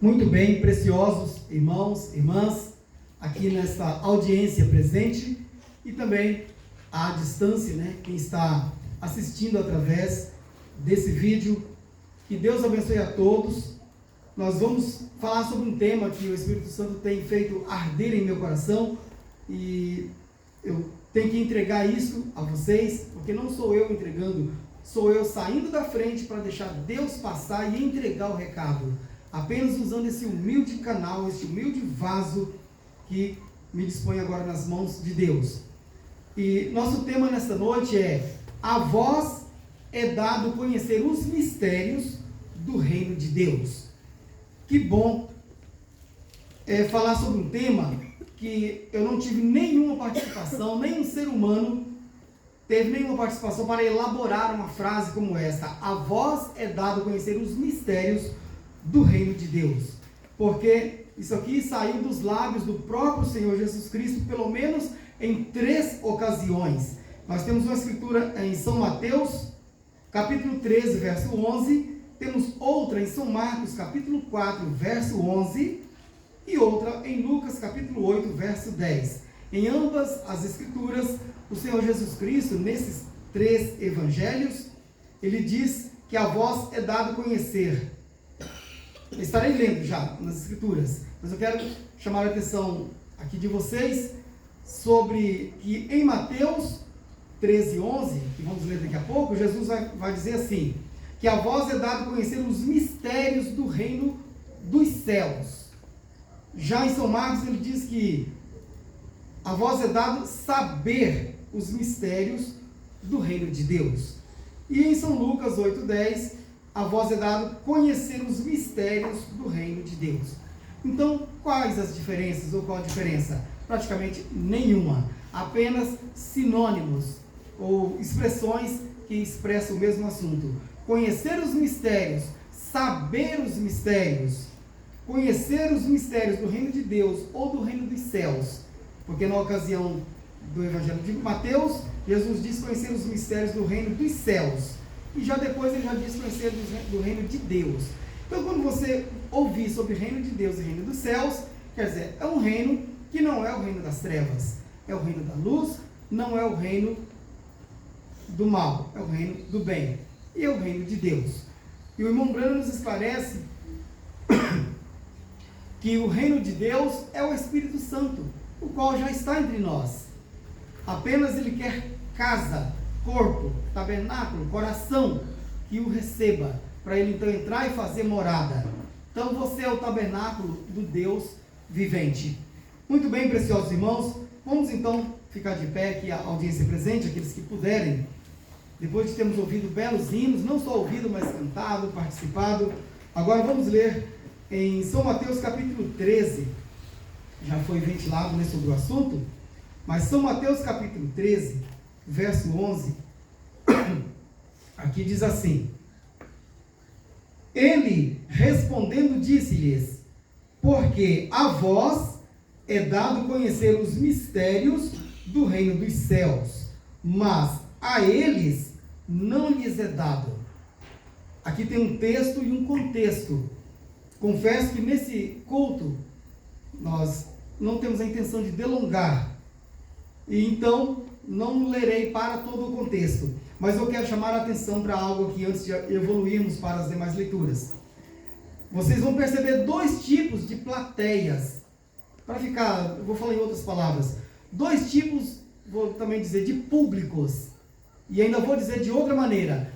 Muito bem, preciosos irmãos, irmãs, aqui nessa audiência presente e também à distância, quem está assistindo através desse vídeo. Que Deus abençoe a todos. Nós vamos falar sobre um tema que o Espírito Santo tem feito arder em meu coração e eu tenho que entregar isso a vocês, porque não sou eu entregando, sou eu saindo da frente para deixar Deus passar e entregar o recado, apenas usando esse humilde canal, esse humilde vaso que me dispõe agora nas mãos de Deus. E nosso tema nesta noite é: a vós é dado conhecer os mistérios do reino de Deus. Que bom falar sobre um tema que eu não tive nenhuma participação, nenhum ser humano teve nenhuma participação para elaborar uma frase como esta: a vós é dado conhecer os mistérios do reino de Deus. Porque isso aqui saiu dos lábios do próprio Senhor Jesus Cristo, pelo menos em 3 ocasiões. Nós temos uma escritura em São Mateus, capítulo 13, verso 11, temos outra em São Marcos, capítulo 4, verso 11, e outra em Lucas, capítulo 8, verso 10. Em ambas as escrituras, o Senhor Jesus Cristo, nesses 3 evangelhos, ele diz que a vós é dado conhecer. Eu estarei lendo já nas escrituras, mas eu quero chamar a atenção aqui de vocês sobre que em Mateus 13, 11, que vamos ler daqui a pouco, Jesus vai dizer assim, que a vós é dado conhecer os mistérios do reino dos céus. Já em São Marcos ele diz que a vós é dado saber os mistérios do reino de Deus. E em São Lucas 8:10, a vós é dado conhecer os mistérios do reino de Deus. Então, quais as diferenças ou qual a diferença? Praticamente nenhuma. Apenas sinônimos ou expressões que expressam o mesmo assunto. Conhecer os mistérios, saber os mistérios, conhecer os mistérios do reino de Deus ou do reino dos céus. Porque na ocasião do Evangelho de Mateus, Jesus diz conhecer os mistérios do reino dos céus. E já depois ele já diz conhecer do reino de Deus. Então, quando você ouvir sobre o reino de Deus e o reino dos céus, quer dizer, é um reino que não é o reino das trevas, é o reino da luz, não é o reino do mal, é o reino do bem, e é o reino de Deus. E o irmão Brano nos esclarece que o reino de Deus é o Espírito Santo, o qual já está entre nós. Apenas ele quer casa, corpo, tabernáculo, coração, que o receba, para ele então entrar e fazer morada. Então você é o tabernáculo do Deus vivente. Muito bem, preciosos irmãos, vamos então ficar de pé aqui, a audiência presente, aqueles que puderem, depois de termos ouvido belos hinos, não só ouvido, mas cantado, participado. Agora vamos ler em São Mateus capítulo 13, já foi ventilado sobre o assunto, mas São Mateus capítulo 13, verso 11, aqui diz assim: ele respondendo disse-lhes: porque a vós é dado conhecer os mistérios do reino dos céus, mas a eles não lhes é dado. Aqui tem um texto e um contexto. Confesso que nesse culto nós não temos a intenção de delongar, e então não lerei para todo o contexto, mas eu quero chamar a atenção para algo aqui antes de evoluirmos para as demais leituras. Vocês vão perceber 2 tipos de plateias. Para ficar, eu vou falar em outras palavras, 2 tipos, vou também dizer, de públicos, e ainda vou dizer de outra maneira,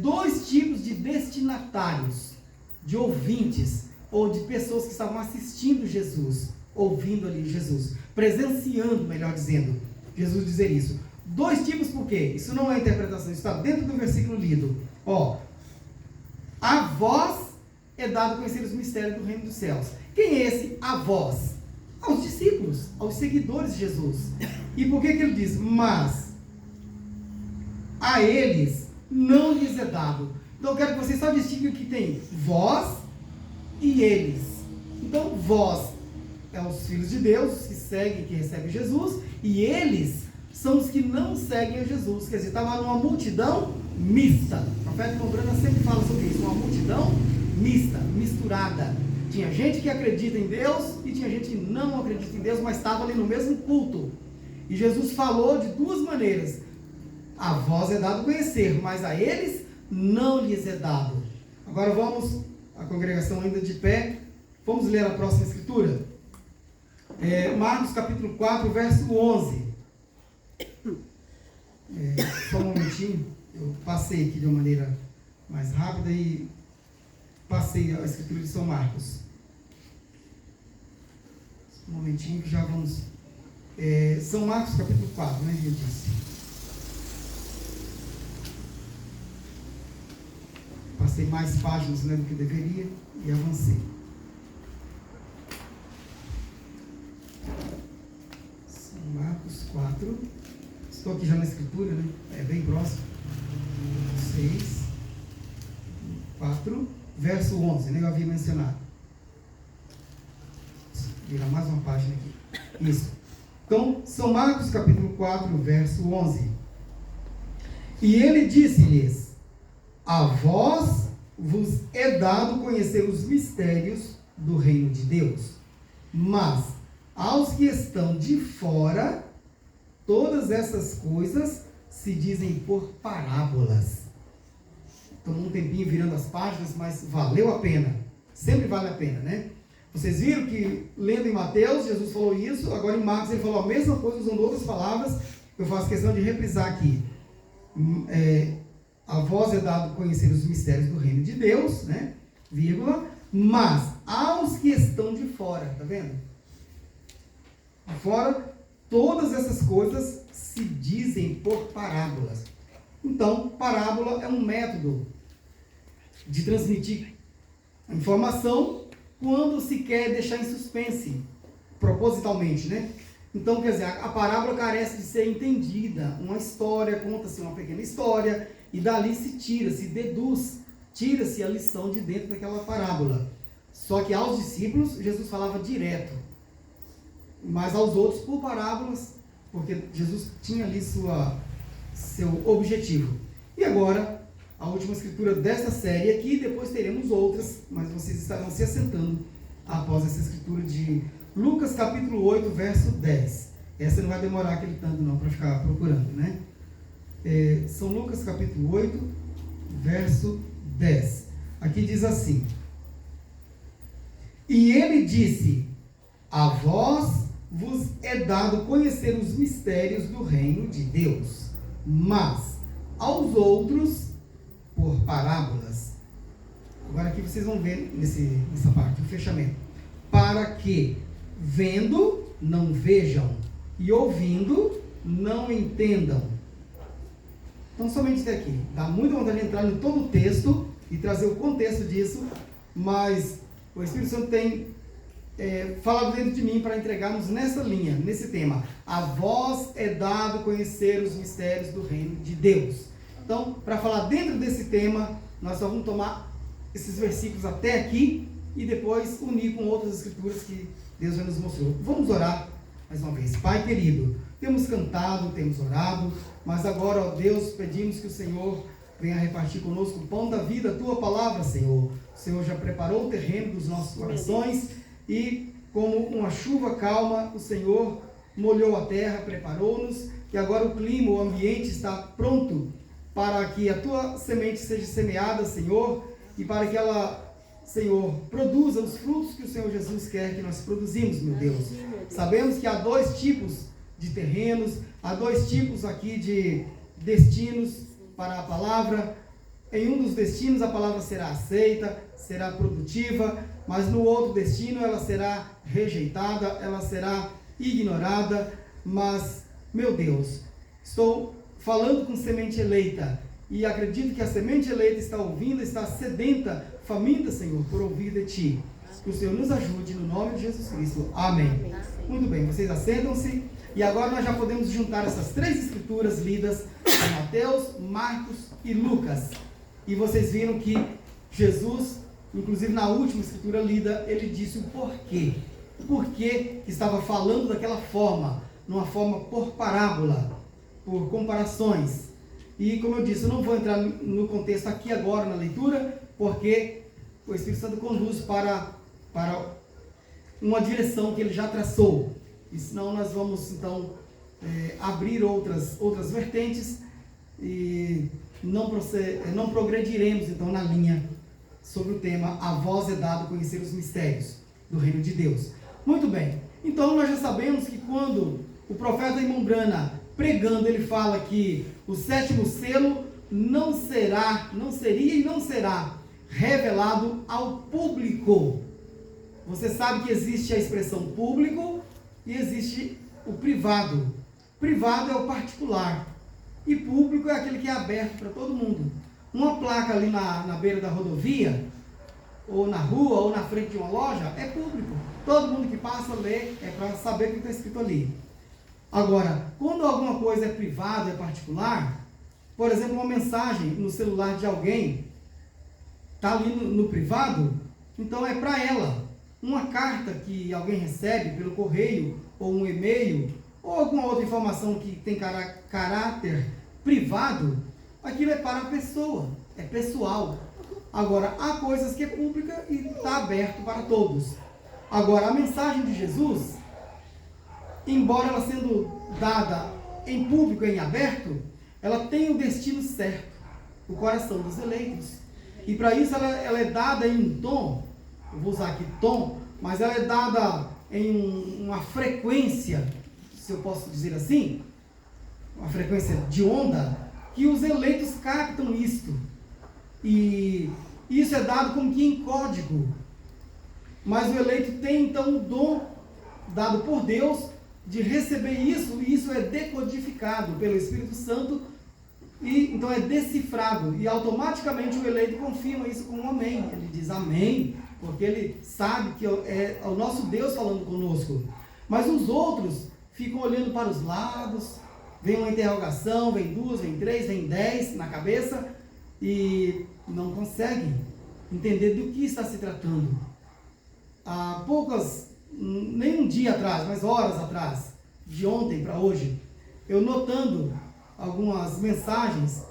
2 tipos de destinatários, de ouvintes, ou de pessoas que estavam assistindo Jesus, ouvindo ali Jesus, presenciando, melhor dizendo, Jesus dizer isso. 2 tipos, por quê? Isso não é interpretação, está dentro do versículo lido. A vós é dado conhecer os mistérios do reino dos céus. Quem é esse a vós? Aos discípulos, aos seguidores de Jesus. E por que ele diz? Mas a eles não lhes é dado. Então eu quero que vocês só distinguam que tem vós e eles. Então vós é os filhos de Deus, os que seguem, que recebem Jesus, e eles são os que não seguem a Jesus. Quer dizer, estava numa multidão mista. O profeta Brana sempre fala sobre isso, uma multidão mista, misturada. Tinha gente que acredita em Deus e tinha gente que não acredita em Deus, mas estava ali no mesmo culto. E Jesus falou de duas maneiras. A vós é dado conhecer, mas a eles não lhes é dado. Agora vamos, a congregação ainda de pé, vamos ler a próxima escritura. Marcos capítulo 4, verso 11. Só um momentinho, eu passei aqui de uma maneira mais rápida e passei a escritura de São Marcos. Um momentinho que já vamos... São Marcos capítulo 4, né, eu disse. Passei mais páginas, né, do que deveria e avancei. São Marcos 4. Estou aqui já na escritura, né? É bem próximo. 6, 4, verso 11, né? Eu havia mencionado. Virar mais uma página aqui. Isso. Então, São Marcos capítulo 4, verso 11. E ele disse-lhes: a vós vos é dado conhecer os mistérios do reino de Deus, mas aos que estão de fora, todas essas coisas se dizem por parábolas. Tomou um tempinho virando as páginas, mas valeu a pena. Sempre vale a pena, né? Vocês viram que, lendo em Mateus, Jesus falou isso, agora em Marcos ele falou a mesma coisa, usando outras palavras. Eu faço questão de reprisar aqui. A vós é dado conhecer os mistérios do reino de Deus, né? Vírgula, mas aos que estão de fora, tá vendo? De fora, todas essas coisas se dizem por parábolas. Então, parábola é um método de transmitir informação quando se quer deixar em suspense, propositalmente, né? Então, quer dizer, a parábola carece de ser entendida. Uma história, conta-se uma pequena história, e dali se tira, se deduz, tira-se a lição de dentro daquela parábola. Só que aos discípulos, Jesus falava direto, mas aos outros por parábolas, porque Jesus tinha ali seu objetivo. E agora, a última escritura desta série aqui, depois teremos outras, mas vocês estarão se assentando após essa escritura de Lucas capítulo 8, verso 10. Essa não vai demorar aquele tanto não para ficar procurando, né? São Lucas capítulo 8, verso 10. Aqui diz assim: e ele disse: a vós vos é dado conhecer os mistérios do reino de Deus, mas aos outros por parábolas. Agora aqui vocês vão ver nessa parte, o fechamento. Para que, vendo, não vejam, e ouvindo, não entendam. Então, somente até aqui. Dá muita vontade de entrar em todo o texto e trazer o contexto disso, mas o Espírito Santo tem falado dentro de mim para entregarmos nessa linha, nesse tema. A vós é dado conhecer os mistérios do reino de Deus. Então, para falar dentro desse tema, nós só vamos tomar esses versículos até aqui e depois unir com outras escrituras que Deus já nos mostrou. Vamos orar mais uma vez. Pai querido, temos cantado, temos orado, mas agora, ó Deus, pedimos que o Senhor venha repartir conosco o pão da vida, a tua palavra, Senhor. O Senhor já preparou o terreno dos nossos corações e, como uma chuva calma, o Senhor molhou a terra, preparou-nos, e agora o clima, o ambiente está pronto para que a tua semente seja semeada, Senhor, e para que ela, Senhor, produza os frutos que o Senhor Jesus quer que nós produzimos, meu Deus. Sabemos que há dois tipos de terrenos, há dois tipos aqui de destinos para a palavra. Em um dos destinos a palavra será aceita, será produtiva, mas no outro destino ela será rejeitada, ela será ignorada. Mas, meu Deus, estou falando com semente eleita, e acredito que a semente eleita está ouvindo, está sedenta, faminta, Senhor, por ouvir de Ti. Que o Senhor nos ajude, no nome de Jesus Cristo. Amém. Muito bem, vocês assentam-se, e agora nós já podemos juntar essas três escrituras lidas em Mateus, Marcos e Lucas. E vocês viram que Jesus, inclusive na última escritura lida, ele disse o porquê. Por que estava falando daquela forma, numa forma por parábola, por comparações. E como eu disse, eu não vou entrar no contexto aqui agora na leitura, porque o Espírito Santo conduz para para uma direção que ele já traçou. E senão nós vamos, então, abrir outras vertentes e não progrediremos, então, na linha sobre o tema A Vós é dado conhecer os mistérios do Reino de Deus. Muito bem. Então, nós já sabemos que quando o profeta Imumbrana, pregando, ele fala que o 7º selo não seria e não será revelado ao público. Você sabe que existe a expressão público e existe o privado. Privado é o particular e público é aquele que é aberto para todo mundo. Uma placa ali na beira da rodovia, ou na rua, ou na frente de uma loja, é público. Todo mundo que passa lê, é para saber o que está escrito ali. Agora, quando alguma coisa é privada, é particular, por exemplo, uma mensagem no celular de alguém, está ali no privado, então é para ela. Uma carta que alguém recebe pelo correio, ou um e-mail, ou alguma outra informação que tem caráter privado, aquilo é para a pessoa, é pessoal. Agora, há coisas que é pública e está aberto para todos. Agora, a mensagem de Jesus, embora ela sendo dada em público e em aberto, ela tem o destino certo, o coração dos eleitos. E para isso ela é dada em um tom, eu vou usar aqui tom, mas ela é dada em uma frequência, se eu posso dizer assim, uma frequência de onda, que os eleitos captam isto. E isso é dado como que em código. Mas o eleito tem então o dom dado por Deus de receber isso, e isso é decodificado pelo Espírito Santo, e então é decifrado, e automaticamente o eleito confirma isso com um amém. Ele diz amém, porque ele sabe que é o nosso Deus falando conosco. Mas os outros ficam olhando para os lados, vem uma interrogação, vem 2, vem 3, vem 10 na cabeça, e não conseguem entender do que está se tratando. Há nem um dia atrás, mas horas atrás, de ontem para hoje, eu notando algumas mensagens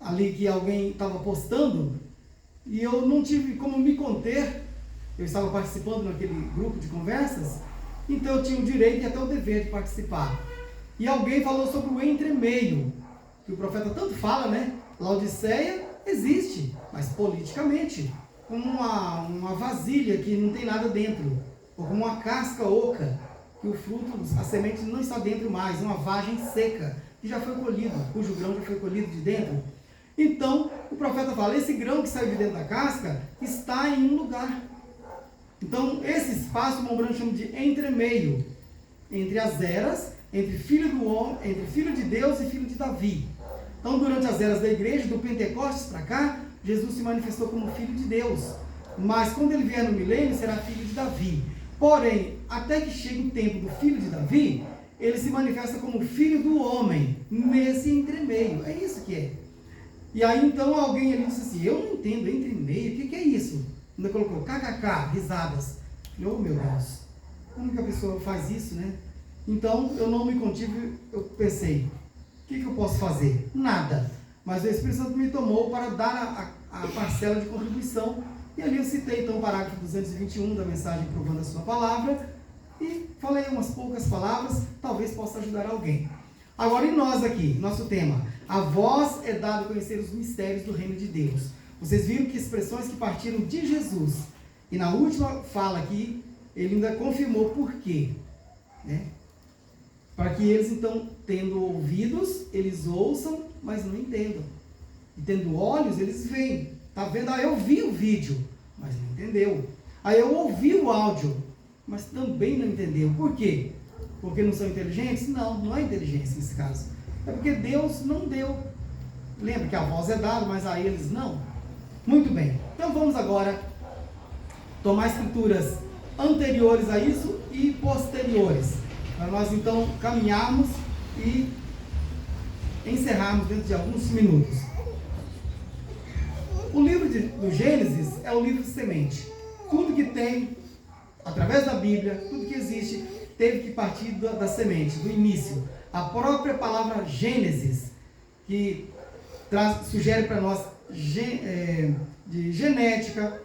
ali que alguém estava postando, e eu não tive como me conter. Eu estava participando naquele grupo de conversas, então eu tinha o direito e até o dever de participar. E alguém falou sobre o entremeio, que o profeta tanto fala, né? Laodiceia existe, mas politicamente, como uma vasilha que não tem nada dentro, ou como uma casca oca, que o fruto, a semente não está dentro mais, uma vagem seca, que já foi colhido, cujo grão já foi colhido de dentro. Então, o profeta fala, esse grão que saiu de dentro da casca está em um lugar. Então, esse espaço, o Imumbrana chama de entremeio, entre as eras, entre filho do homem, entre filho de Deus e filho de Davi. Então, durante as eras da igreja, do Pentecostes para cá, Jesus se manifestou como filho de Deus. Mas quando ele vier no milênio, será filho de Davi. Porém, até que chegue o tempo do filho de Davi, ele se manifesta como filho do homem, nesse entremeio. É isso que é. E aí, então, alguém ali disse assim, eu não entendo entremeio, o que é isso? Ainda colocou kkk, risadas. Oh, meu Deus, como que a pessoa faz isso, né? Então, eu não me contive, eu pensei, o que eu posso fazer? Nada. Mas o Espírito Santo me tomou para dar a parcela de contribuição. E ali eu citei, então, o parágrafo 221 da mensagem Provando a Sua Palavra. E falei umas poucas palavras, talvez possa ajudar alguém. Agora, e nós aqui, nosso tema. A vós é dado conhecer os mistérios do Reino de Deus. Vocês viram que expressões que partiram de Jesus. E na última fala aqui, ele ainda confirmou por quê, né? Para que eles, então, tendo ouvidos, eles ouçam, mas não entendam. E tendo olhos, eles veem. Está vendo? Ah, eu vi o vídeo, mas não entendeu. Aí eu ouvi o áudio, mas também não entendeu. Por quê? Porque não são inteligentes? Não, não é inteligência nesse caso. É porque Deus não deu. Lembra que a voz é dada, mas a eles não. Muito bem. Então vamos agora tomar escrituras anteriores a isso e posteriores, para nós então caminharmos e encerrarmos dentro de alguns minutos. O livro do Gênesis é o livro de semente. Tudo que tem, através da Bíblia, tudo que existe, teve que partir da semente, do início. A própria palavra Gênesis, que sugere para nós de genética,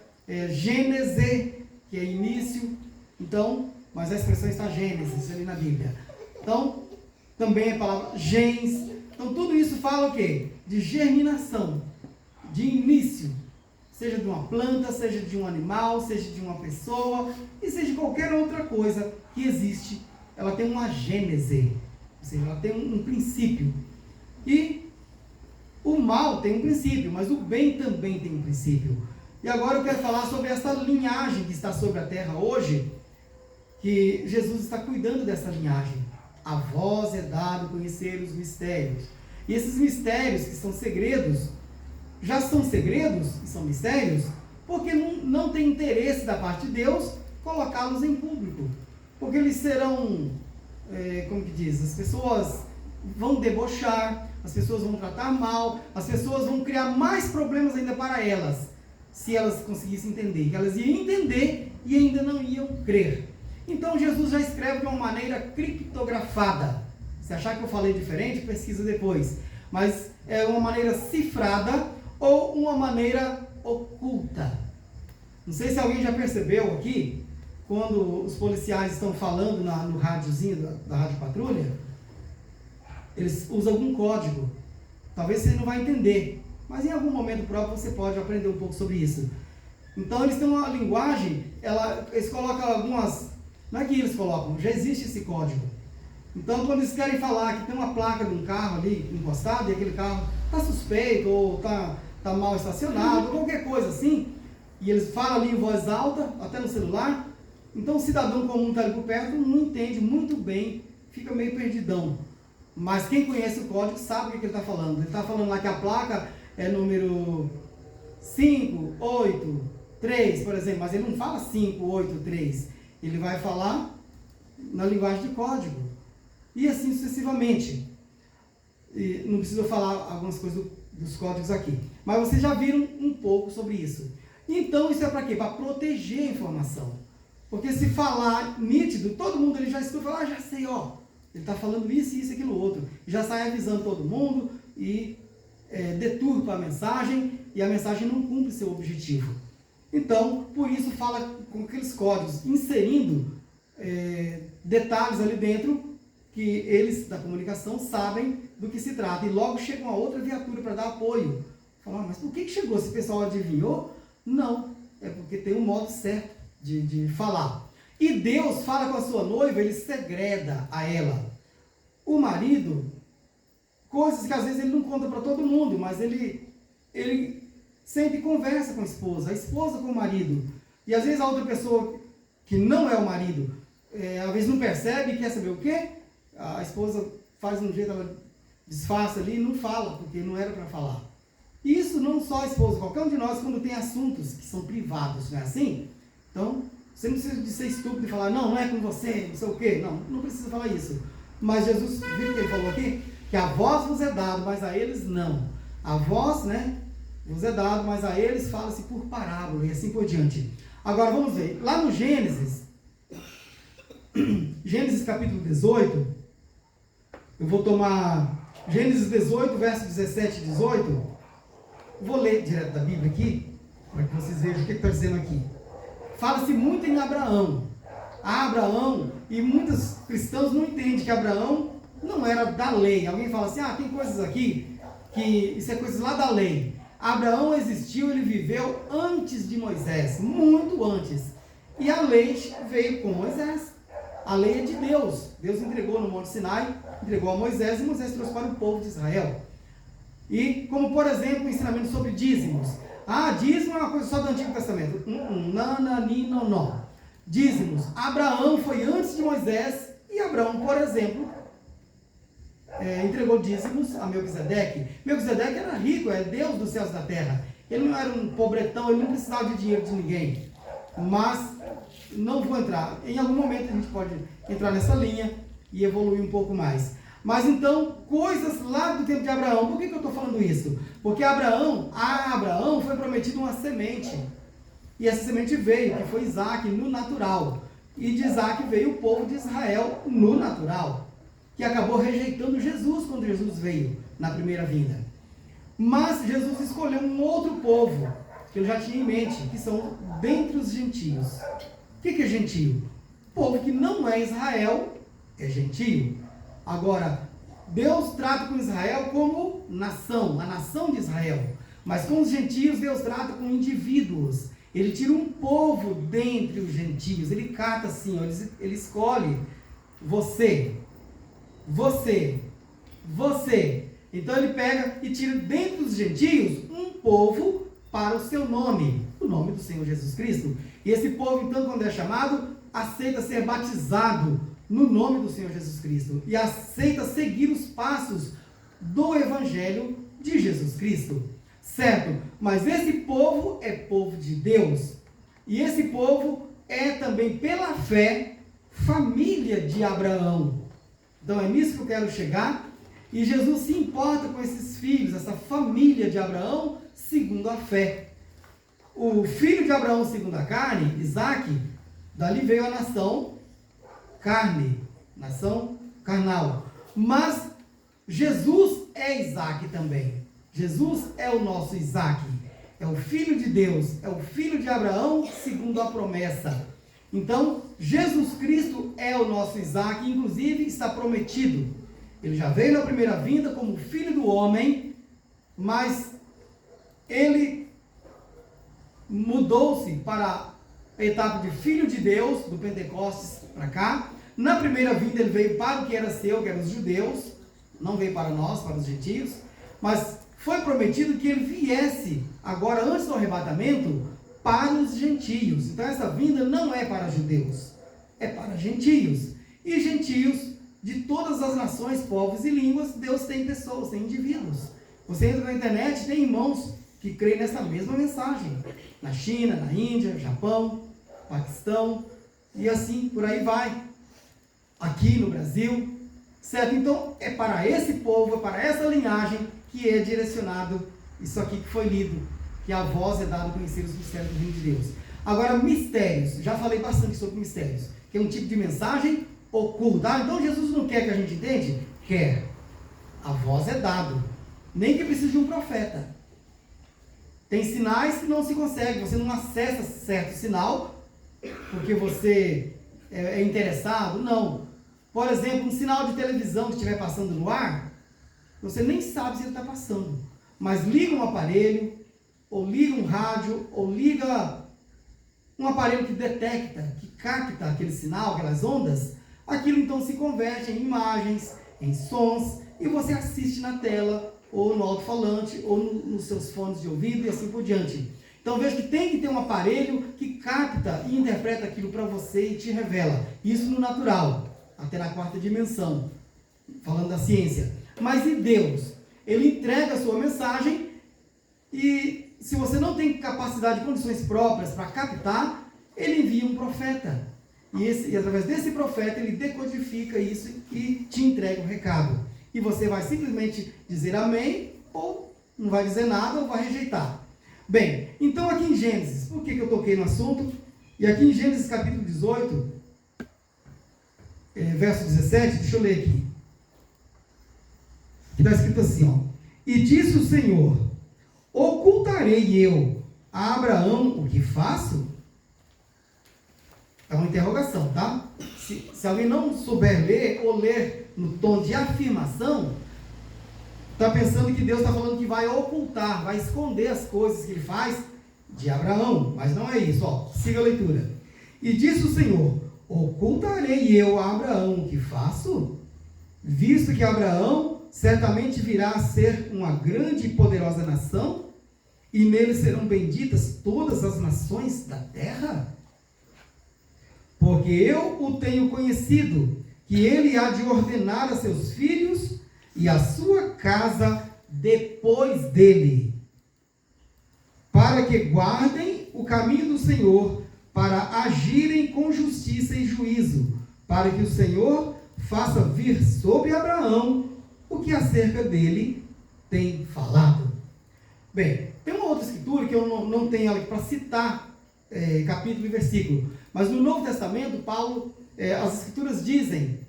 gênese, que é início. Então, mas a expressão está Gênesis ali na Bíblia. Então, também a palavra gens. Então, tudo isso fala o quê? De germinação, de início. Seja de uma planta, seja de um animal, seja de uma pessoa, e seja de qualquer outra coisa que existe. Ela tem uma gênese, ou seja, ela tem um princípio. E o mal tem um princípio, mas o bem também tem um princípio. E agora eu quero falar sobre essa linhagem que está sobre a terra hoje, que Jesus está cuidando dessa linhagem. A vós é dado conhecer os mistérios. E esses mistérios que são segredos, já são segredos e são mistérios, porque não tem interesse da parte de Deus colocá-los em público. Porque eles serão, como que diz, as pessoas vão debochar, as pessoas vão tratar mal, as pessoas vão criar mais problemas ainda para elas, se elas conseguissem entender. Que elas iam entender e ainda não iam crer. Então Jesus já escreve de uma maneira criptografada. Se achar que eu falei diferente, pesquisa depois. Mas é uma maneira cifrada ou uma maneira oculta. Não sei se alguém já percebeu aqui, quando os policiais estão falando no rádiozinho da Rádio Patrulha, eles usam algum código. Talvez você não vai entender, mas em algum momento próprio você pode aprender um pouco sobre isso. Então eles têm uma linguagem, eles colocam algumas... Não é que eles colocam, já existe esse código. Então quando eles querem falar que tem uma placa de um carro ali encostado e aquele carro está suspeito ou está mal estacionado, qualquer coisa assim, e eles falam ali em voz alta, até no celular, então o cidadão comum está ali por perto, não entende muito bem, fica meio perdidão. Mas quem conhece o código sabe o que ele está falando. Ele está falando lá que a placa é número 583, por exemplo, mas ele não fala 583, ele vai falar na linguagem de código. E assim sucessivamente. E não preciso falar algumas coisas dos códigos aqui. Mas vocês já viram um pouco sobre isso. Então isso é para quê? Para proteger a informação. Porque se falar nítido, todo mundo ele já escuta e fala, já sei, ele está falando isso, isso, aquilo, outro. Já sai avisando todo mundo e deturpa a mensagem e a mensagem não cumpre seu objetivo. Então, por isso fala com aqueles códigos, inserindo detalhes ali dentro que eles da comunicação sabem do que se trata. E logo chega uma outra viatura para dar apoio. Fala, mas por que chegou? Esse pessoal adivinhou? Não, é porque tem um modo certo de falar. E Deus fala com a sua noiva, ele segreda a ela. O marido, coisas que às vezes ele não conta para todo mundo, mas ele sempre conversa com a esposa com o marido. E às vezes a outra pessoa que não é o marido, às vezes não percebe e quer saber o quê? A esposa faz um jeito, ela disfarça ali e não fala, porque não era para falar. E isso não só a esposa, qualquer um de nós, quando tem assuntos que são privados, não é assim? Então, você não precisa de ser estúpido e falar, não é com você, não sei o quê. Não precisa falar isso. Mas Jesus, viu o que ele falou aqui? Que a vós vos é dado, mas a eles não. A vós, vos é dado, mas a eles fala-se por parábola e assim por diante. Agora vamos ver, lá no Gênesis capítulo 18, eu vou tomar Gênesis 18, verso 17 e 18, vou ler direto da Bíblia aqui, para que vocês vejam o que está dizendo aqui. Fala-se muito em Abraão. Abraão, e muitos cristãos não entendem que Abraão não era da lei. Alguém fala assim, tem coisas aqui, que isso é coisas lá da lei. Abraão existiu, ele viveu antes de Moisés, muito antes. E a lei veio com Moisés. A lei é de Deus. Deus entregou no Monte Sinai, entregou a Moisés e Moisés trouxe para o povo de Israel. E como, por exemplo, o ensinamento sobre dízimos. Dízimo é uma coisa só do Antigo Testamento. Não. Dízimos. Abraão foi antes de Moisés e Abraão, por exemplo, entregou dízimos a Melquisedeque. Melquisedeque era rico, é Deus dos céus e da terra. Ele não era um pobretão, ele não precisava de dinheiro de ninguém. Mas não vou entrar. Em algum momento a gente pode entrar nessa linha e evoluir um pouco mais. Mas então, coisas lá do tempo de Abraão. Por que eu estou falando isso? Porque a Abraão foi prometido uma semente. E essa semente veio, que foi Isaac, no natural. E de Isaac veio o povo de Israel no natural. Que acabou rejeitando Jesus quando Jesus veio na primeira vinda. Mas Jesus escolheu um outro povo, que ele já tinha em mente, que são dentre os gentios. O que é gentio? Povo que não é Israel é gentio. Agora, Deus trata com Israel como nação, a nação de Israel. Mas com os gentios, Deus trata com indivíduos. Ele tira um povo dentre os gentios. Ele cata assim, ó, ele escolhe você. Então ele pega e tira dentre os gentios um povo para o seu nome, o nome do Senhor Jesus Cristo. E esse povo, então, quando é chamado, aceita ser batizado no nome do Senhor Jesus Cristo e aceita seguir os passos do Evangelho de Jesus Cristo. Certo? Mas esse povo é povo de Deus. E esse povo é também, pela fé, família de Abraão. Então é nisso que eu quero chegar. E Jesus se importa com esses filhos, essa família de Abraão, segundo a fé. O filho de Abraão, segundo a carne, Isaque, dali veio a nação carne, nação carnal. Mas Jesus é Isaque também. Jesus é o nosso Isaque. É o filho de Deus, é o filho de Abraão, segundo a promessa. Então, Jesus Cristo é o nosso Isaque, inclusive está prometido. Ele já veio na primeira vinda como filho do homem, mas ele mudou-se para a etapa de filho de Deus, do Pentecostes para cá. Na primeira vinda ele veio para o que era seu, que eram os judeus, não veio para nós, para os gentios, mas foi prometido que ele viesse agora, antes do arrebatamento, para os gentios. Então essa vinda não é para judeus, é para gentios. E gentios de todas as nações, povos e línguas, Deus tem pessoas, tem indivíduos. Você entra na internet, tem irmãos que creem nessa mesma mensagem. Na China, na Índia, Japão, Paquistão, e assim por aí vai. Aqui no Brasil, certo? Então é para esse povo, é para essa linhagem que é direcionado isso aqui que foi lido, que a voz é dada a conhecer os mistérios do reino de Deus. Agora, mistérios, já falei bastante sobre mistérios, que é um tipo de mensagem oculta. Então Jesus não quer que a gente entenda? Quer. A voz é dada, nem que precise de um profeta. Tem sinais que não se consegue, você não acessa certo sinal, porque você é interessado, não. Por exemplo, um sinal de televisão que estiver passando no ar, você nem sabe se ele está passando. Mas liga um aparelho, ou liga um rádio, ou liga um aparelho que detecta, que capta aquele sinal, aquelas ondas, aquilo então se converte em imagens, em sons, e você assiste na tela, ou no alto-falante, ou nos seus fones de ouvido, e assim por diante. Então veja que tem que ter um aparelho que capta e interpreta aquilo para você e te revela. Isso no natural, até na quarta dimensão, falando da ciência. Mas e Deus? Ele entrega a sua mensagem e se você não tem capacidade e condições próprias para captar, ele envia um profeta. E através desse profeta ele decodifica isso e te entrega o recado. E você vai simplesmente dizer amém, ou não vai dizer nada, ou vai rejeitar. Bem, então aqui em Gênesis, por que eu toquei no assunto? E aqui em Gênesis capítulo 18, verso 17, deixa eu ler aqui. Que está escrito assim, ó. E disse o Senhor, ocultarei eu a Abraão o que faço? É uma interrogação, tá? Se alguém não souber ler, ou ler no tom de afirmação, está pensando que Deus está falando que vai ocultar, vai esconder as coisas que ele faz de Abraão. Mas não é isso, ó. Siga a leitura. E disse o Senhor, ocultarei eu a Abraão o que faço? Visto que Abraão certamente virá a ser uma grande e poderosa nação, e nele serão benditas todas as nações da terra? Porque eu o tenho conhecido, que ele há de ordenar a seus filhos e a sua casa depois dele, para que guardem o caminho do Senhor, para agirem com justiça e juízo, para que o Senhor faça vir sobre Abraão o que acerca dele tem falado. Bem, tem uma outra escritura que eu não tenho ela aqui para citar capítulo e versículo, mas no Novo Testamento, Paulo, as escrituras dizem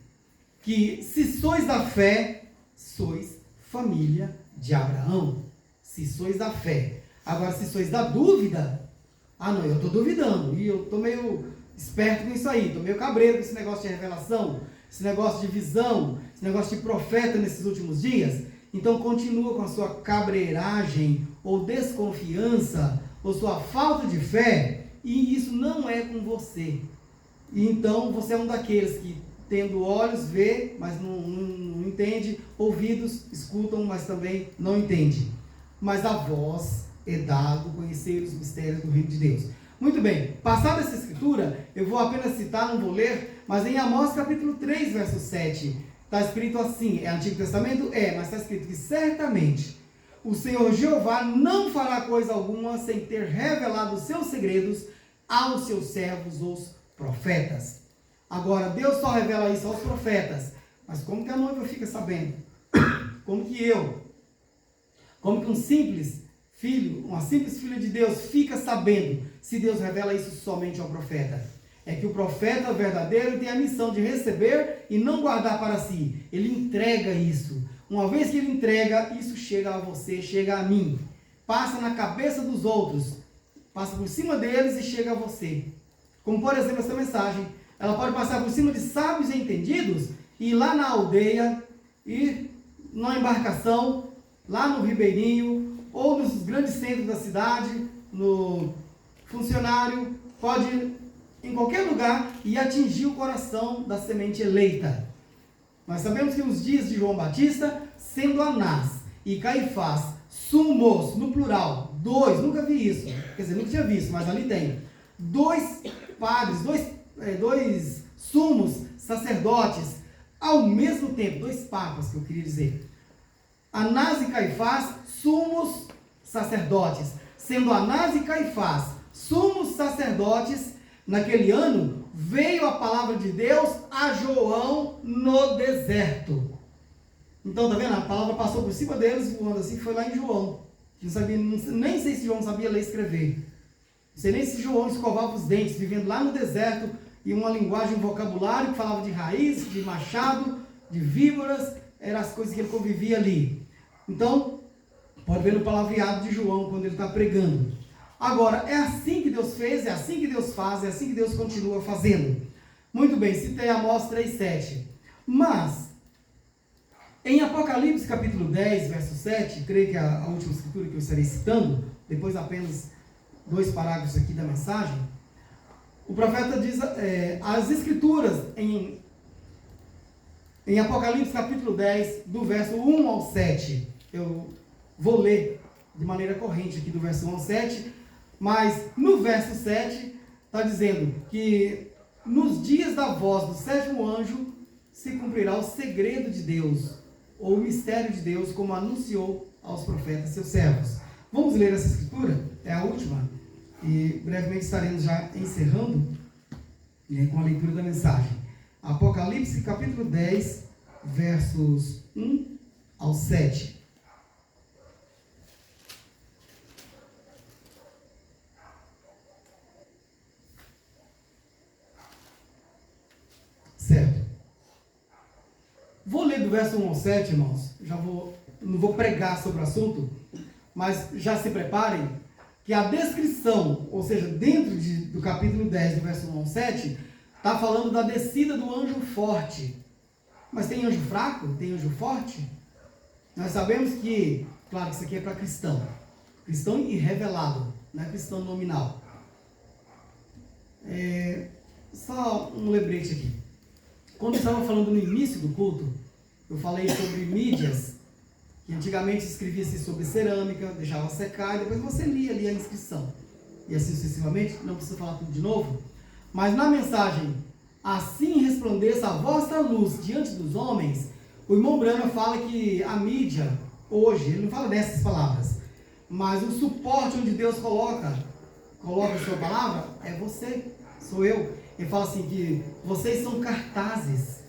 que se sois da fé, sois família de Abraão. Se sois da fé. Agora, se sois da dúvida, não, eu estou duvidando, e eu estou meio esperto com isso aí, estou meio cabreiro com esse negócio de revelação, esse negócio de visão, esse negócio de profeta nesses últimos dias. Então continua com a sua cabreiragem ou desconfiança ou sua falta de fé, e isso não é com você. E então você é um daqueles que, tendo olhos, vê, mas não entende, ouvidos, escutam, mas também não entende. Mas a vós é dado conhecer os mistérios do reino de Deus. Muito bem, passada essa escritura, eu vou apenas citar, não vou ler, mas em Amós capítulo 3, verso 7, está escrito assim, é Antigo Testamento? É, mas está escrito que certamente o Senhor Jeová não fará coisa alguma sem ter revelado os seus segredos aos seus servos, os profetas. Agora, Deus só revela isso aos profetas, mas como que a noiva fica sabendo? Como que um simples filho, uma simples filha de Deus fica sabendo se Deus revela isso somente ao profeta? É que o profeta verdadeiro tem a missão de receber e não guardar para si. Ele entrega isso. Uma vez que ele entrega, isso chega a você, chega a mim. Passa na cabeça dos outros, passa por cima deles e chega a você. Como por exemplo essa mensagem, ela pode passar por cima de sábios e entendidos, e ir lá na aldeia, ir na embarcação, lá no Ribeirinho, ou nos grandes centros da cidade, no funcionário, pode ir em qualquer lugar e atingir o coração da semente eleita. Nós sabemos que nos dias de João Batista, sendo Anás e Caifás sumos, no plural, dois, nunca vi isso, quer dizer, nunca tinha visto, mas ali tem, dois padres, dois sumos sacerdotes, ao mesmo tempo, dois papas que eu queria dizer, Anás e Caifás, sumos sacerdotes, sendo Anás e Caifás sumos sacerdotes, naquele ano, veio a palavra de Deus a João no deserto. Então, tá vendo? A palavra passou por cima deles, voando assim, que foi lá em João. Não sabia, nem sei se João sabia ler e escrever. Não sei nem se João escovava os dentes, vivendo lá no deserto, e uma linguagem, um vocabulário que falava de raiz, de machado, de víboras, eram as coisas que ele convivia ali. Então, pode ver no palavreado de João, quando ele está pregando. Agora, é assim que Deus fez, é assim que Deus faz, é assim que Deus continua fazendo. Muito bem, citei Amós 3,7. Mas, em Apocalipse capítulo 10, verso 7, creio que é a última escritura que eu estarei citando, depois apenas 2 parágrafos aqui da mensagem, o profeta diz, as escrituras em Apocalipse capítulo 10, do verso 1 ao 7, eu vou ler de maneira corrente aqui do verso 1 ao 7, mas no verso 7 está dizendo que nos dias da voz do 7º anjo se cumprirá o segredo de Deus, ou o mistério de Deus, como anunciou aos profetas seus servos. Vamos ler essa escritura? É a última, e brevemente estaremos já encerrando, com a leitura da mensagem. Apocalipse capítulo 10, versos 1 ao 7. Certo. Vou ler do verso 1 ao 7, irmãos. Não vou pregar sobre o assunto, mas já se preparem, que a descrição, ou seja, dentro do capítulo 10, do verso 1 ao 7, está falando da descida do anjo forte. Mas tem anjo fraco? Tem anjo forte? Nós sabemos que, claro que isso aqui é para cristão. Cristão e revelado, não é cristão nominal. Só um lembrete aqui. Quando eu estava falando no início do culto, eu falei sobre mídias, que antigamente escrevia-se sobre cerâmica, deixava secar, e depois você lia ali a inscrição. E assim sucessivamente, não preciso falar tudo de novo. Mas na mensagem, assim resplandeça a vossa luz diante dos homens, o irmão Brana fala que a mídia, hoje, ele não fala dessas palavras, mas o suporte onde Deus coloca a sua palavra, é você, sou eu. Ele fala assim que vocês são cartazes,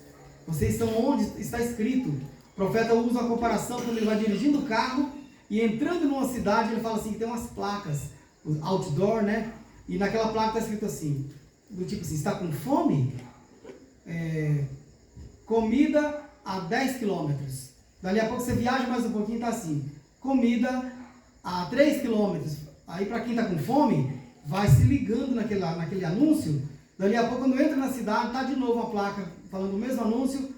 vocês são onde está escrito. O profeta usa a comparação quando ele vai dirigindo o carro e entrando numa cidade, ele fala assim que tem umas placas, outdoor, né? E naquela placa está escrito assim, do tipo assim, está com fome? Comida a 10 quilômetros. Dali a pouco você viaja mais um pouquinho e está assim, comida a 3 quilômetros. Aí para quem está com fome, vai se ligando naquele anúncio, Dali a pouco, quando entra na cidade, está de novo a placa falando o mesmo anúncio,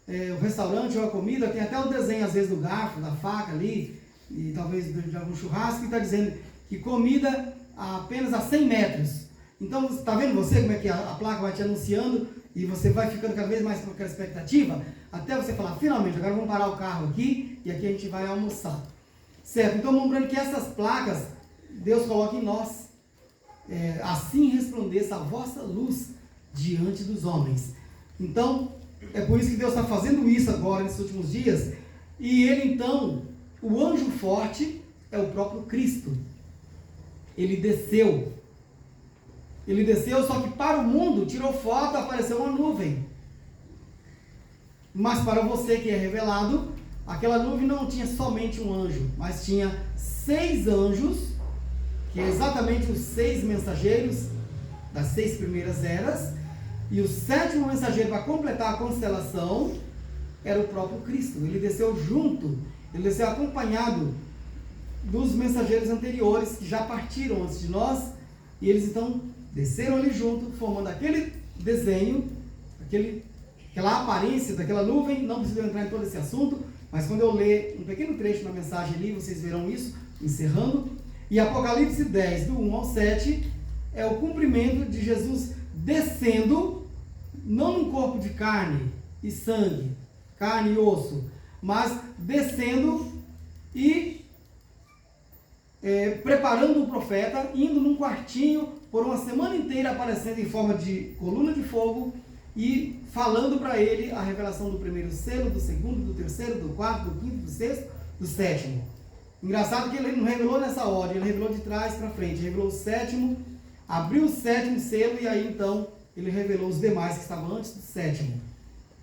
o restaurante ou a comida, tem até o desenho às vezes do garfo, da faca ali, e talvez de algum churrasco, que está dizendo que comida apenas a 100 metros. Então, está vendo você como é que a placa vai te anunciando e você vai ficando cada vez mais com aquela expectativa, até você falar, finalmente, agora vamos parar o carro aqui e aqui a gente vai almoçar. Certo? Então, lembrando que essas placas, Deus coloca em nós. Assim resplandeça a vossa luz diante dos homens. Então, é por isso que Deus está fazendo isso agora, nesses últimos dias. E ele, então, o anjo forte é o próprio Cristo. Ele desceu. Ele desceu, só que para o mundo, tirou foto, apareceu uma nuvem. Mas para você que é revelado, aquela nuvem não tinha somente um anjo, mas tinha 6 anjos, que é exatamente os 6 mensageiros das 6 primeiras eras, e o 7º mensageiro para completar a constelação era o próprio Cristo. Ele desceu junto, ele desceu acompanhado dos mensageiros anteriores que já partiram antes de nós, e eles então desceram ali junto, formando aquele desenho, aquela aparência daquela nuvem. Não preciso entrar em todo esse assunto, mas quando eu ler um pequeno trecho na mensagem ali, vocês verão isso, encerrando. E Apocalipse 10, do 1 ao 7, é o cumprimento de Jesus descendo, não num corpo de carne e sangue, carne e osso, mas descendo e preparando o profeta, indo num quartinho por uma semana inteira, aparecendo em forma de coluna de fogo e falando para ele a revelação do primeiro selo, do segundo, do terceiro, do quarto, do quinto, do sexto, do 7º. Engraçado que ele não revelou nessa ordem, ele revelou de trás para frente, revelou o 7º, abriu o 7º selo e aí então ele revelou os demais que estavam antes do 7º.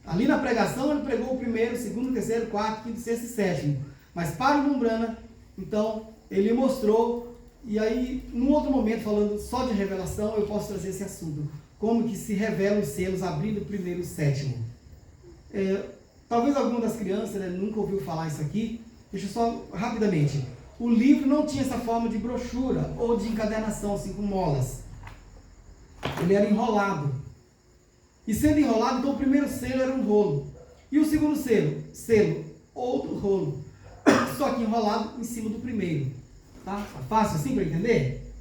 Ali na pregação ele pregou o primeiro, segundo, terceiro, quarto, quinto, sexto e 7º. Mas para o Lumbrana, então, ele mostrou, e aí, num outro momento, falando só de revelação, eu posso trazer esse assunto. Como que se revelam os selos abrindo o primeiro e o 7º. Talvez alguma das crianças nunca ouviu falar isso aqui. Deixa eu só, rapidamente. O livro não tinha essa forma de brochura ou de encadernação, assim, com molas. Ele era enrolado. E sendo enrolado, então o primeiro selo era um rolo. E o segundo selo, outro rolo. Só que enrolado em cima do primeiro. Tá? Fácil assim para entender?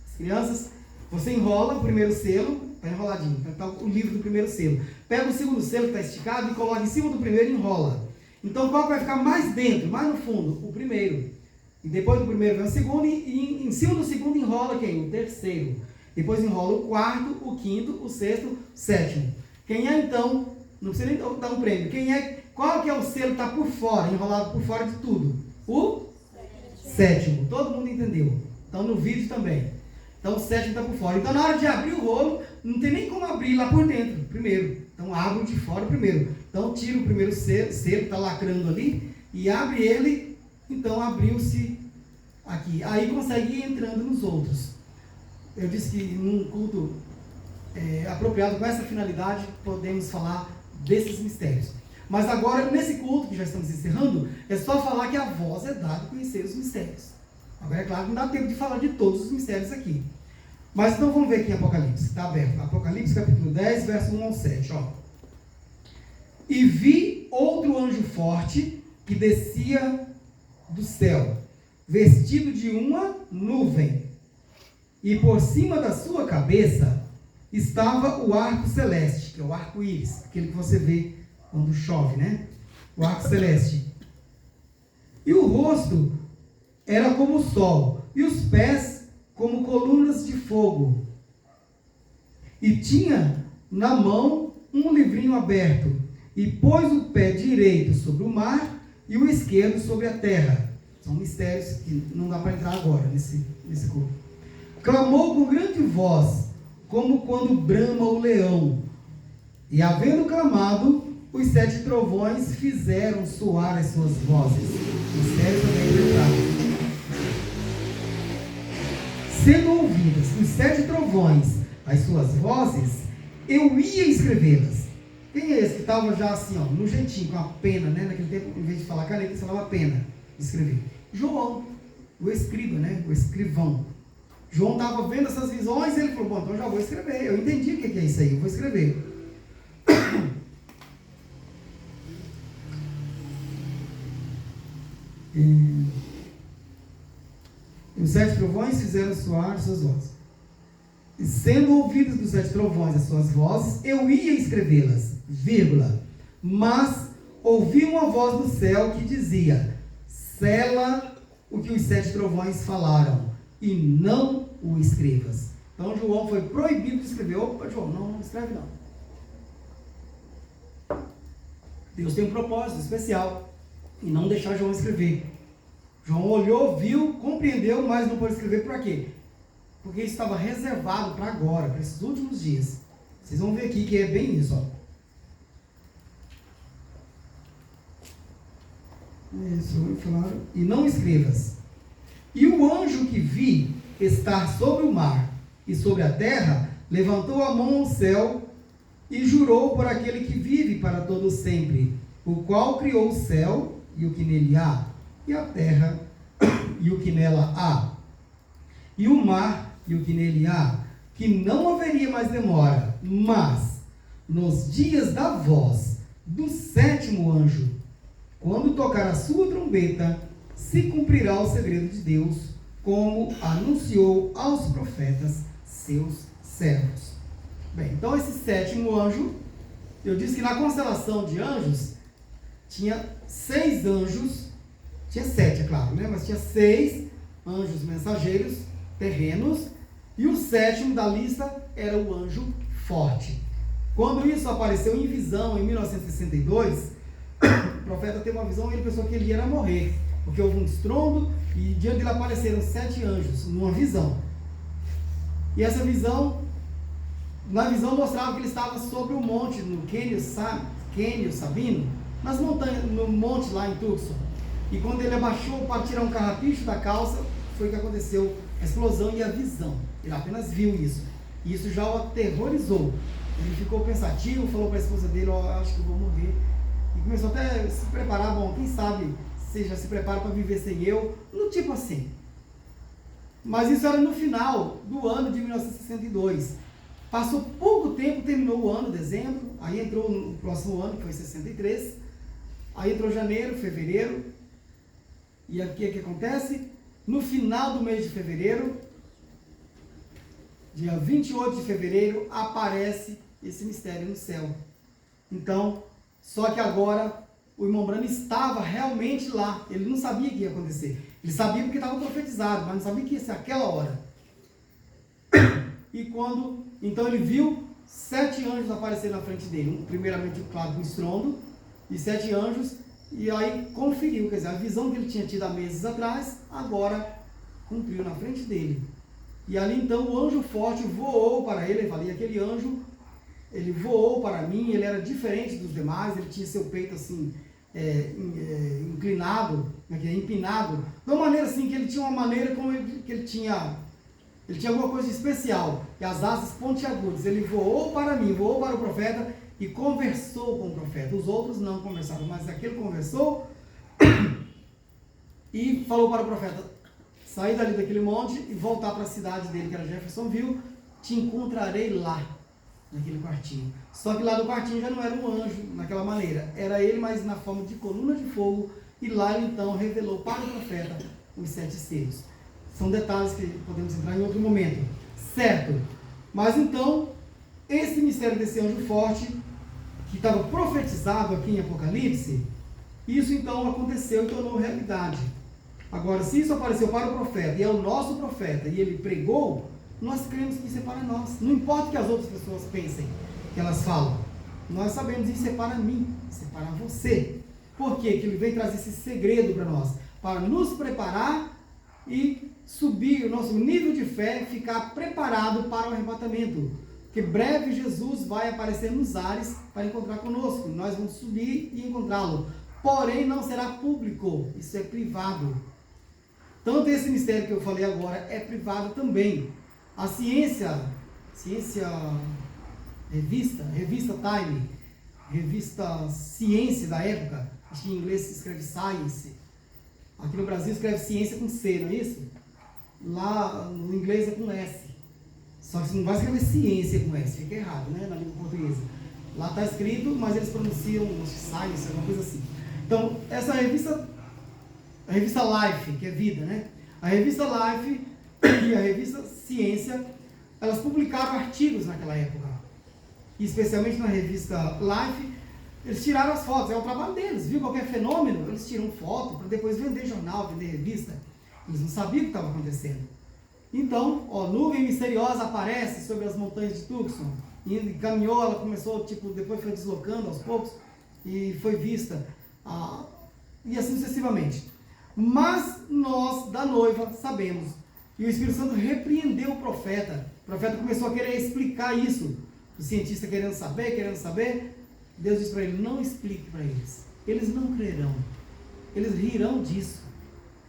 As crianças, você enrola o primeiro selo, está enroladinho, tá o livro do primeiro selo. Pega o segundo selo que está esticado e coloca em cima do primeiro e enrola. Então qual que vai ficar mais dentro, mais no fundo? O primeiro. E depois do primeiro vem o segundo e em cima do segundo enrola quem? O terceiro. Depois enrola o quarto, o quinto, o sexto, o 7º. Quem é então, não precisa nem dar um prêmio, qual que é o selo que está por fora, enrolado por fora de tudo? O 7º. Todo mundo entendeu. Então no vídeo também. Então o 7º está por fora. Então na hora de abrir o rolo, não tem nem como abrir lá por dentro, primeiro. Então abre o de fora primeiro. Então tira o primeiro selo que está lacrando ali, e abre ele, então abriu-se aqui. Aí consegue ir entrando nos outros. Eu disse que num culto apropriado com essa finalidade, podemos falar desses mistérios. Mas agora, nesse culto que já estamos encerrando, é só falar que a voz é dada a conhecer os mistérios. Agora é claro que não dá tempo de falar de todos os mistérios aqui. Mas então vamos ver aqui em Apocalipse, está aberto. Apocalipse capítulo 10, verso 1 ao 7. Ó. E vi outro anjo forte que descia do céu, vestido de uma nuvem, e por cima da sua cabeça estava o arco celeste, que é o arco-íris, aquele que você vê quando chove, né? O arco celeste. E o rosto era como o sol, e os pés como colunas de fogo. E tinha na mão um livrinho aberto, e pôs o pé direito sobre o mar e o esquerdo sobre a terra. São mistérios que não dá para entrar agora nesse culto. Clamou com grande voz, como quando brama o leão. E havendo clamado, os 7 trovões fizeram soar as suas vozes. Mistério também entrado. Sendo ouvidas os 7 trovões as suas vozes, eu ia escrevê-las. Quem é esse que estava já assim, ó, no jeitinho, com a pena, né? Naquele tempo, em vez de falar caneta, ele falava pena de escrever. João, o escriba, né? O escrivão. João estava vendo essas visões e ele falou, falou, bom, então já vou escrever. Eu entendi o que é isso aí, eu vou escrever. E os 7 trovões fizeram soar suas vozes. E sendo ouvidas dos 7 trovões as suas vozes, eu ia escrevê-las, vírgula. Mas ouvi uma voz do céu que dizia, sela o que os 7 trovões falaram, e não o escrevas. Então João foi proibido de escrever. Opa, João, não escreve não. Deus tem um propósito especial em não deixar João escrever. João olhou, viu, compreendeu, mas não pôde escrever por quê? Porque isso estava reservado para agora, para esses últimos dias. Vocês vão ver aqui que é bem isso, ó. Isso, falaram, e não escrevas. E o anjo que vi estar sobre o mar e sobre a terra, levantou a mão ao céu e jurou por aquele que vive para todo sempre, o qual criou o céu e o que nele há, e a terra e o que nela há, e o mar e o que nele há, que não haveria mais demora, mas nos dias da voz do 7º anjo, quando tocar a sua trombeta, se cumprirá o segredo de Deus, como anunciou aos profetas seus servos. Bem, então esse 7º anjo, eu disse que na constelação de anjos, tinha 6 anjos, tinha 7, é claro, né? Mas tinha 6 anjos mensageiros terrenos, e o 7º da lista era o anjo forte. Quando isso apareceu em visão, em 1962, o profeta teve uma visão e ele pensou que ele ia morrer, porque houve um estrondo e diante dele apareceram 7 anjos, numa visão. E essa visão, na visão mostrava que ele estava sobre o monte, no Quênio Sabino, nas montanhas, no monte lá em Tucson. E quando ele abaixou para tirar um carrapicho da calça, foi que aconteceu a explosão e a visão. Ele apenas viu isso. E isso já o aterrorizou. Ele ficou pensativo, falou para a esposa dele, acho que eu vou morrer. E começou até a se preparar, bom, quem sabe você já se prepara para viver sem eu, no tipo assim. Mas isso era no final do ano de 1962. Passou pouco tempo, terminou o ano, dezembro, aí entrou no próximo ano, que foi 63, aí entrou janeiro, fevereiro, e aqui o que acontece? No final do mês de fevereiro, dia 28 de fevereiro, aparece esse mistério no céu. Então, só que agora o irmão Branham estava realmente lá, ele não sabia o que ia acontecer. Ele sabia porque estava profetizado, mas não sabia que ia ser aquela hora. E quando, então ele viu 7 anjos aparecer na frente dele. Primeiramente, claro, um estrondo, e 7 anjos, e aí conferiu, quer dizer, a visão que ele tinha tido há meses atrás, agora cumpriu na frente dele. E ali então o anjo forte voou para ele, eu falei, aquele anjo, ele voou para mim, ele era diferente dos demais, ele tinha seu peito assim, inclinado, empinado, de uma maneira assim, que ele tinha uma maneira como que ele tinha alguma coisa especial, e as asas pontiagudas. Ele voou para mim, voou para o profeta e conversou com o profeta. Os outros não conversaram, mas aquele conversou e falou para o profeta, sair dali daquele monte e voltar para a cidade dele, que era Jeffersonville, te encontrarei lá, naquele quartinho. Só que lá no quartinho já não era um anjo, naquela maneira, era ele, mas na forma de coluna de fogo, e lá ele então revelou para o profeta os 7 selos. São detalhes que podemos entrar em outro momento, certo? Mas então, esse mistério desse anjo forte, que estava profetizado aqui em Apocalipse, isso então aconteceu e tornou realidade. Agora, se isso apareceu para o profeta, e é o nosso profeta, e ele pregou, nós cremos que isso é para nós. Não importa o que as outras pessoas pensem, que elas falam. Nós sabemos isso é para mim, isso é para você. Por quê? Que ele vem trazer esse segredo para nós, para nos preparar e subir o nosso nível de fé, ficar preparado para o arrebatamento. Porque breve Jesus vai aparecer nos ares para encontrar conosco. Nós vamos subir e encontrá-lo. Porém, não será público, isso é privado. Tanto esse mistério que eu falei agora é privado também. A revista Time, revista Ciência da época, acho que em inglês se escreve Science, aqui no Brasil escreve ciência com C, não é isso? Lá no inglês é com S, Só que você não vai escrever ciência com S, fica errado, né, na língua portuguesa. Lá está escrito, mas eles pronunciam science, alguma coisa assim. Então, essa revista, a revista Life, que é vida, né? A revista Life e a revista Ciência, elas publicaram artigos naquela época. E especialmente na revista Life, eles tiraram as fotos, é o trabalho deles. Viu qualquer fenômeno, eles tiram foto para depois vender jornal, vender revista. Eles não sabiam o que estava acontecendo. Então, nuvem misteriosa aparece sobre as montanhas de Tucson. E caminhou, ela começou, depois foi deslocando aos poucos e foi vista. E assim sucessivamente. Mas nós, da noiva, sabemos. E o Espírito Santo repreendeu o profeta. O profeta começou a querer explicar isso. O cientista querendo saber. Deus disse para ele, não explique para eles. Eles não crerão. Eles rirão disso.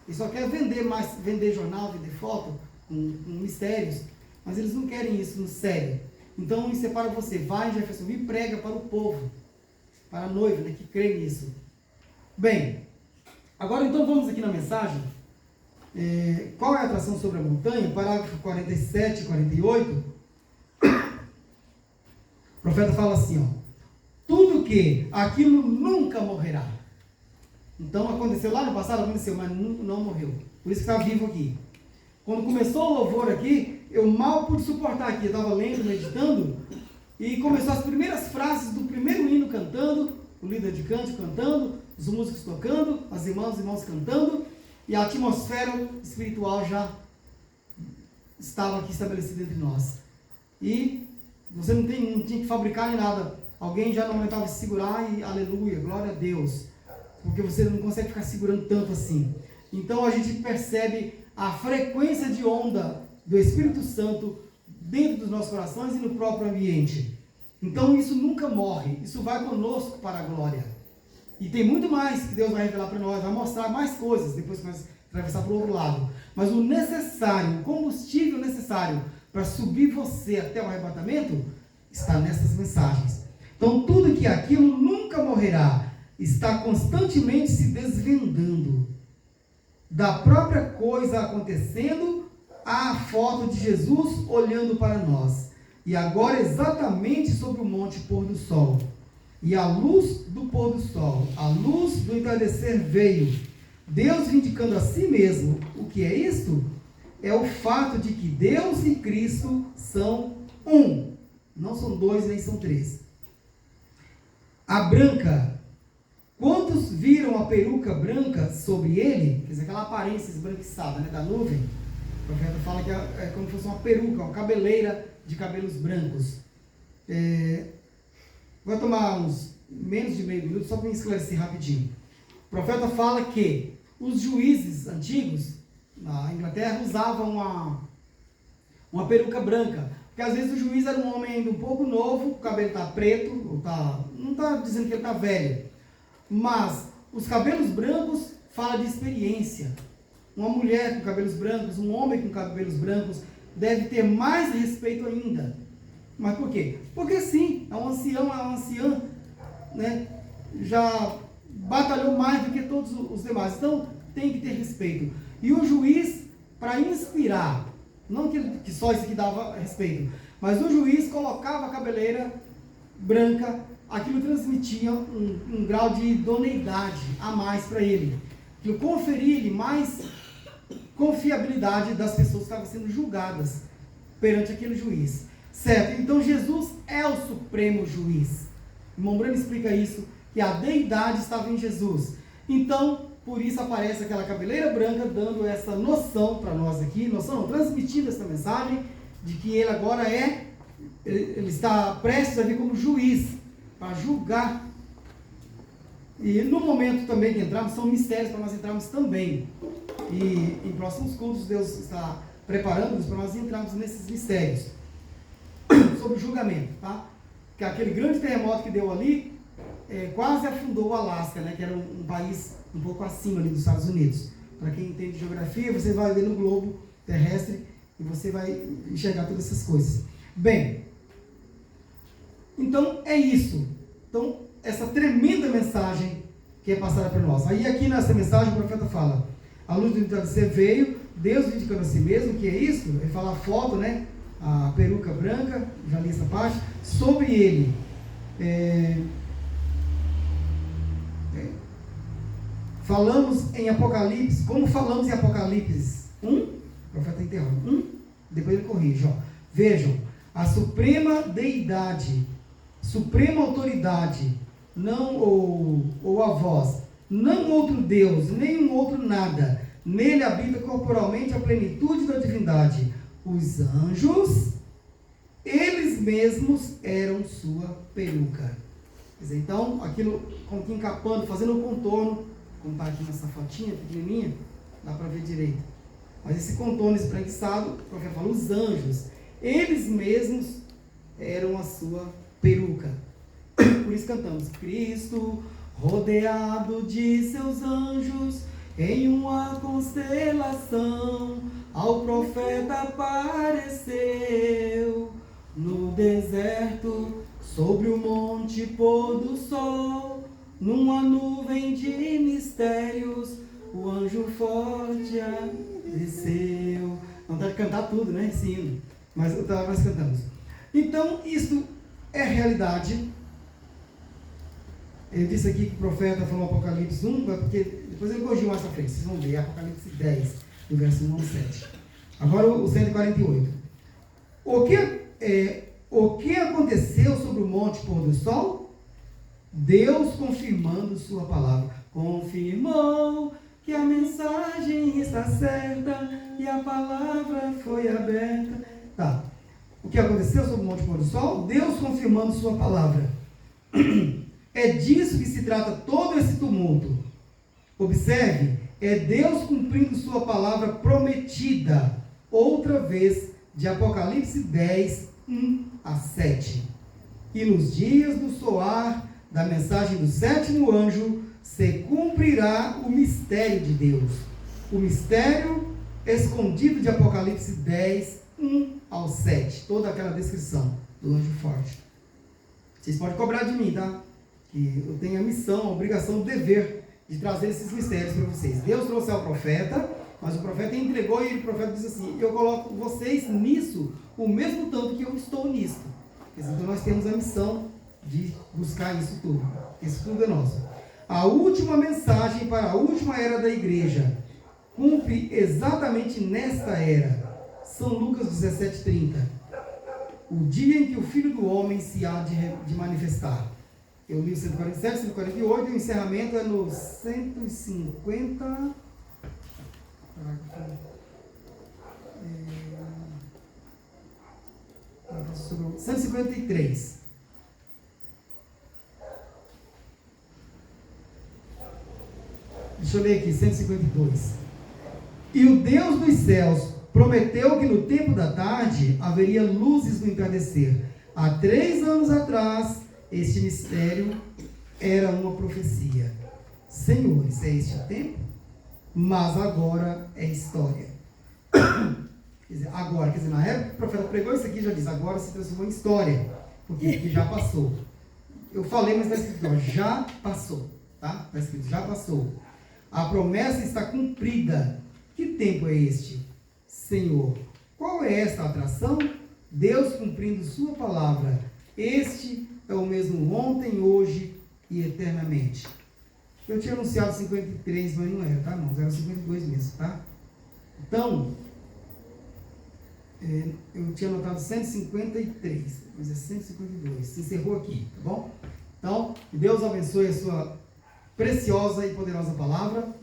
E só quer vender jornal, vender foto, com mistérios. Mas eles não querem isso no sério. Então, isso é para você. Vai, Jefferson, e prega para o povo. Para a noiva, né, que crê nisso. Bem, agora então vamos aqui na mensagem. Qual é a atração sobre a montanha? Parágrafo 47 e 48. O profeta fala assim, tudo que aquilo nunca morrerá. Então aconteceu lá no passado, aconteceu, mas não morreu. Por isso que está vivo aqui. Quando começou o louvor aqui, eu mal pude suportar aqui. Eu estava lendo, meditando, e começou as primeiras frases do primeiro hino cantando, o líder de cântico cantando, os músicos tocando, as irmãs e irmãos cantando, e a atmosfera espiritual já estava aqui estabelecida entre nós. E você não tinha que fabricar nem nada. Alguém já não aguentava se segurar e aleluia, glória a Deus. Porque você não consegue ficar segurando tanto assim. Então a gente percebe a frequência de onda do Espírito Santo dentro dos nossos corações e no próprio ambiente. Então isso nunca morre, isso vai conosco para a glória. E tem muito mais que Deus vai revelar para nós, vai mostrar mais coisas depois que nós atravessar para o outro lado. Mas o necessário, o combustível necessário para subir você até o arrebatamento, está nessas mensagens. Então tudo que aquilo nunca morrerá, está constantemente se desvendando. Da própria coisa acontecendo, há a foto de Jesus olhando para nós. E agora exatamente sobre o monte pôr do sol. E a luz do pôr do sol, a luz do entardecer veio. Deus vindicando a si mesmo. O que é isto? É o fato de que Deus e Cristo são um. Não são dois, nem são três. A branca. Quantos viram a peruca branca sobre ele? Quer dizer, aquela aparência esbranquiçada, né, da nuvem. O profeta fala que é como se fosse uma peruca, uma cabeleira de cabelos brancos. Vou tomar uns menos de meio minuto só para me esclarecer rapidinho. O profeta fala que os juízes antigos na Inglaterra usavam uma peruca branca. Porque às vezes o juiz era um homem ainda um pouco novo, o cabelo está preto, não está dizendo que ele está velho. Mas os cabelos brancos falam de experiência. Uma mulher com cabelos brancos, um homem com cabelos brancos, deve ter mais respeito ainda. Mas por quê? Porque sim, é um ancião, é uma anciã, né? Já batalhou mais do que todos os demais. Então tem que ter respeito. E o juiz, para inspirar, não que só isso que dava respeito, mas o juiz colocava a cabeleira branca, aquilo transmitia um grau de idoneidade a mais para ele. Aquilo conferia-lhe mais confiabilidade das pessoas que estavam sendo julgadas perante aquele juiz. Certo? Então Jesus é o supremo juiz. O irmão Breno explica isso, que a deidade estava em Jesus. Então, por isso aparece aquela cabeleira branca, dando essa noção para nós aqui, transmitindo essa mensagem, de que ele agora ele está prestes a vir como juiz, para julgar. E no momento também que entramos, são mistérios para nós entrarmos também. E em próximos cultos Deus está preparando-nos para nós entrarmos nesses mistérios. Sobre o julgamento, tá? Que aquele grande terremoto que deu ali, quase afundou o Alasca, né? Que era um país um pouco acima ali dos Estados Unidos. Para quem entende de geografia, você vai ver no globo terrestre e você vai enxergar todas essas coisas. Bem, então é isso. Então, essa tremenda mensagem que é passada para nós. Aí aqui nessa mensagem o profeta fala, a luz do entardecer veio, Deus vindicando a si mesmo, que é isso? Ele fala a foto, né? a peruca branca, já li essa parte. Sobre ele, falamos em Apocalipse, como falamos em Apocalipse 1, o profeta interrompe, depois ele corrige, ó. Vejam, a suprema deidade, suprema autoridade, não ou a voz, não outro Deus, nenhum outro nada, nele habita corporalmente a plenitude da divindade. Os anjos, eles mesmos eram sua peruca. Quer dizer, então, aquilo encapando, fazendo o contorno, como está aqui nessa fotinha pequenininha, dá para ver direito. Mas esse contorno esbranquiçado, o profeta fala, os anjos, eles mesmos eram a sua peruca. Por isso cantamos, Cristo, rodeado de seus anjos, em uma constelação, ao profeta apareceu, no deserto, sobre o monte pôr do sol, numa nuvem de mistérios, o anjo forte desceu. Não dá de cantar tudo, né? Esse hino. Mas nós cantamos. Então, isso é realidade. Eu disse aqui que o profeta falou Apocalipse 1, porque depois ele corrigiu mais à frente. Vocês vão ver, Apocalipse 10, do verso 1 ao 7. Agora o 148. O que aconteceu sobre o monte pôr do sol? Deus confirmando sua palavra. Confirmou que a mensagem está certa e a palavra foi aberta. Tá. O que aconteceu sobre o monte pôr do sol? Deus confirmando sua palavra. É disso que se trata todo esse tumulto. Observe, é Deus cumprindo sua palavra prometida. Outra vez, de Apocalipse 10, 1 a 7. E nos dias do soar da mensagem do sétimo anjo, se cumprirá o mistério de Deus. O mistério escondido de Apocalipse 10, 1 ao 7. Toda aquela descrição do anjo forte. Vocês podem cobrar de mim, tá? Que eu tenho a missão, a obrigação, o dever de trazer esses mistérios para vocês. Deus trouxe ao profeta, mas o profeta entregou e o profeta diz assim, eu coloco vocês nisso o mesmo tanto que eu estou nisso. Então nós temos a missão de buscar isso tudo. Isso tudo é nosso. A última mensagem para a última era da igreja cumpre exatamente nesta era. São Lucas 17:30. O dia em que o Filho do Homem se há de manifestar. Eu li o 147, 148 e o encerramento é no 150. 153. Deixa eu ler aqui, 152. E o Deus dos céus prometeu que no tempo da tarde haveria luzes no entardecer. Há 3 anos atrás, este mistério era uma profecia. Senhores, é este o tempo? Mas agora é história. Quer dizer, agora, quer dizer, na época que o profeta pregou isso aqui, já diz, agora se transformou em história, porque já passou. Eu falei, mas está escrito, ó, já passou, tá? Está escrito, já passou. A promessa está cumprida. Que tempo é este, Senhor? Qual é esta atração? Deus cumprindo sua palavra. Este é o mesmo ontem, hoje e eternamente. Eu tinha anunciado 53, mas não era, tá, irmãos? Era 52 mesmo, tá? Então, eu tinha anotado 153, mas é 152. Se encerrou aqui, tá bom? Então, Deus abençoe a sua preciosa e poderosa palavra.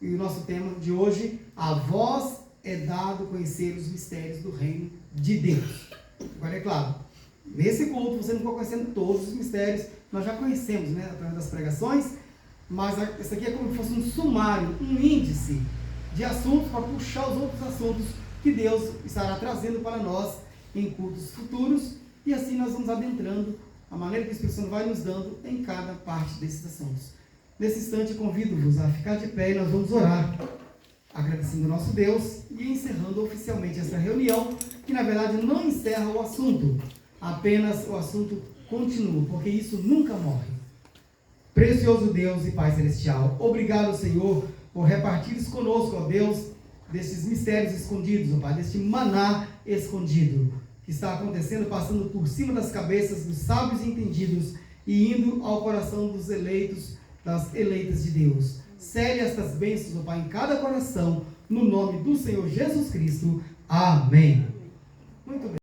E o nosso tema de hoje, a vós é dado conhecer os mistérios do reino de Deus. Agora, é claro, nesse culto você não ficou conhecendo todos os mistérios, nós já conhecemos, né, através das pregações, mas isso aqui é como se fosse um sumário, um índice de assuntos para puxar os outros assuntos que Deus estará trazendo para nós em cultos futuros, e assim nós vamos adentrando a maneira que o Espírito Santo vai nos dando em cada parte desses assuntos. Nesse instante, convido-vos a ficar de pé e nós vamos orar, agradecendo ao nosso Deus e encerrando oficialmente essa reunião, que na verdade não encerra o assunto, apenas o assunto continua, porque isso nunca morre. Precioso Deus e Pai Celestial, obrigado, Senhor, por repartires conosco, ó Deus, destes mistérios escondidos, ó Pai, deste maná escondido. que está acontecendo, passando por cima das cabeças dos sábios e entendidos e indo ao coração dos eleitos, das eleitas de Deus. Cele estas bênçãos, ó Pai, em cada coração, no nome do Senhor Jesus Cristo. Amém. Muito bem.